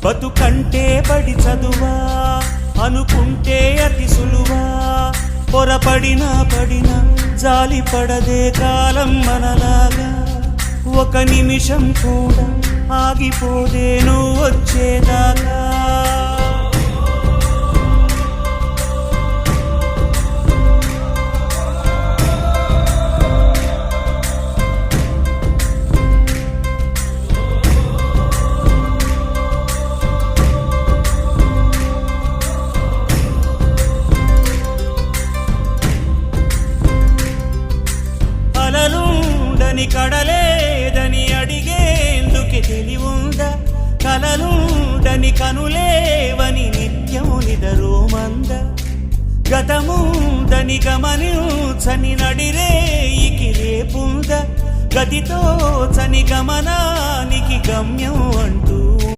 బతుకంటే బడి చదువా అనుకుంటే అతి సులువా పొరపడినా పడినా జాలి పడదే కాలం మనలాగా ఒక నిమిషం కూడా ఆగిపోదే నువ్వు వచ్చేదాకా కలలుండని కడలేదని అడిగేందుకే తెలివుందా కలలుండని కనులేవని నిత్యం నిదరోమంద గతముందని గమనించని నడిరేయికి రేపుందా గతితో చని గమనానికి గమ్యం అంటూ